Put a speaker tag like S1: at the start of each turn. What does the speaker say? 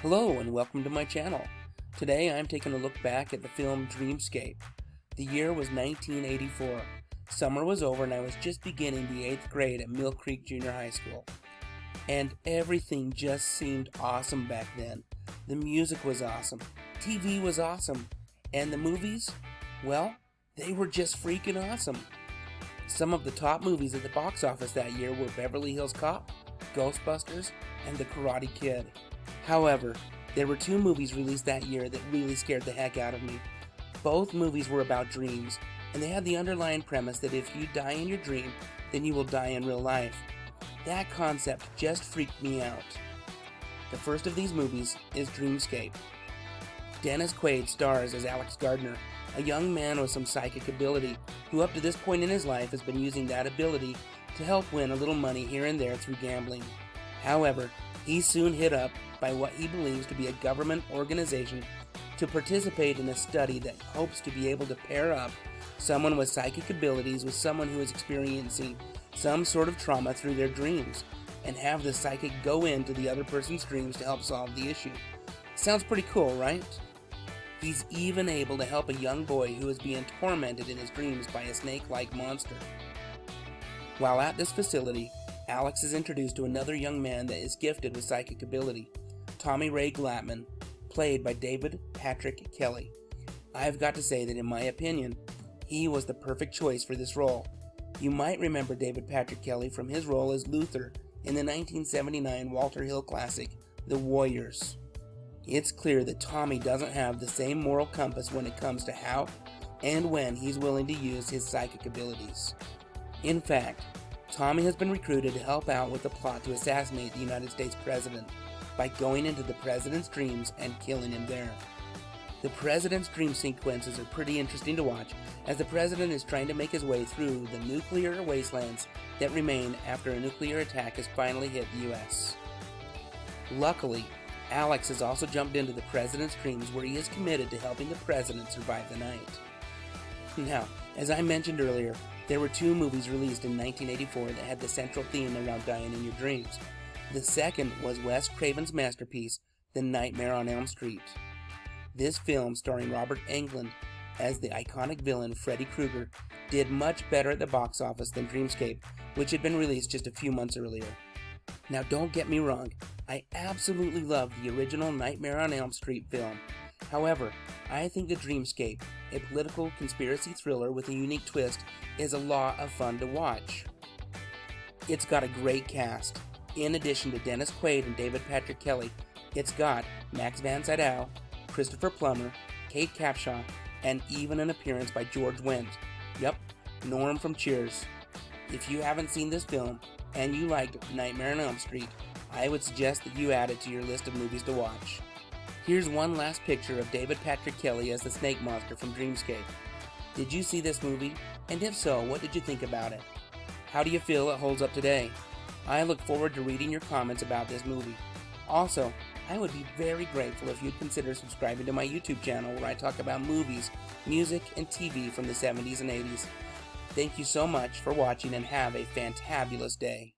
S1: Hello and welcome to my channel. Today I'm taking a look back at the film Dreamscape. The year was 1984. Summer was over and I was just beginning the 8th grade at Mill Creek Junior High School. And everything just seemed awesome back then. The music was awesome, TV was awesome, and the movies, well, they were just freaking awesome. Some of the top movies at the box office that year were Beverly Hills Cop, Ghostbusters, and The Karate Kid. However, there were two movies released that year that really scared the heck out of me. Both movies were about dreams, and they had the underlying premise that if you die in your dream, then you will die in real life. That concept just freaked me out. The first of these movies is Dreamscape. Dennis Quaid stars as Alex Gardner, a young man with some psychic ability who up to this point in his life has been using that ability to help win a little money here and there through gambling. However, he's soon hit up by what he believes to be a government organization to participate in a study that hopes to be able to pair up someone with psychic abilities with someone who is experiencing some sort of trauma through their dreams, and have the psychic go into the other person's dreams to help solve the issue. Sounds pretty cool, right? He's even able to help a young boy who is being tormented in his dreams by a snake-like monster. While at this facility, Alex is introduced to another young man that is gifted with psychic ability, Tommy Ray Glatman, played by David Patrick Kelly. I've got to say that in my opinion, he was the perfect choice for this role. You might remember David Patrick Kelly from his role as Luther in the 1979 Walter Hill classic, The Warriors. It's clear that Tommy doesn't have the same moral compass when it comes to how and when he's willing to use his psychic abilities. In fact, Tommy has been recruited to help out with the plot to assassinate the United States president by going into the president's dreams and killing him there. The president's dream sequences are pretty interesting to watch, as the president is trying to make his way through the nuclear wastelands that remain after a nuclear attack has finally hit the US. Luckily, Alex has also jumped into the president's dreams where he is committed to helping the president survive the night. Now, as I mentioned earlier, there were two movies released in 1984 that had the central theme around dying in your dreams. The second was Wes Craven's masterpiece, The Nightmare on Elm Street. This film, starring Robert Englund as the iconic villain Freddy Krueger, did much better at the box office than Dreamscape, which had been released just a few months earlier. Now don't get me wrong, I absolutely love the original Nightmare on Elm Street film. However, I think that Dreamscape, a political conspiracy thriller with a unique twist, is a lot of fun to watch. It's got a great cast. In addition to Dennis Quaid and David Patrick Kelly, it's got Max Van Sydow, Christopher Plummer, Kate Capshaw, and even an appearance by George Wendt. Yep, Norm from Cheers. If you haven't seen this film, and you liked Nightmare on Elm Street, I would suggest that you add it to your list of movies to watch. Here's one last picture of David Patrick Kelly as the snake monster from Dreamscape. Did you see this movie? And if so, what did you think about it? How do you feel it holds up today? I look forward to reading your comments about this movie. Also, I would be very grateful if you'd consider subscribing to my YouTube channel where I talk about movies, music, and TV from the 70s and 80s. Thank you so much for watching and have a fantabulous day.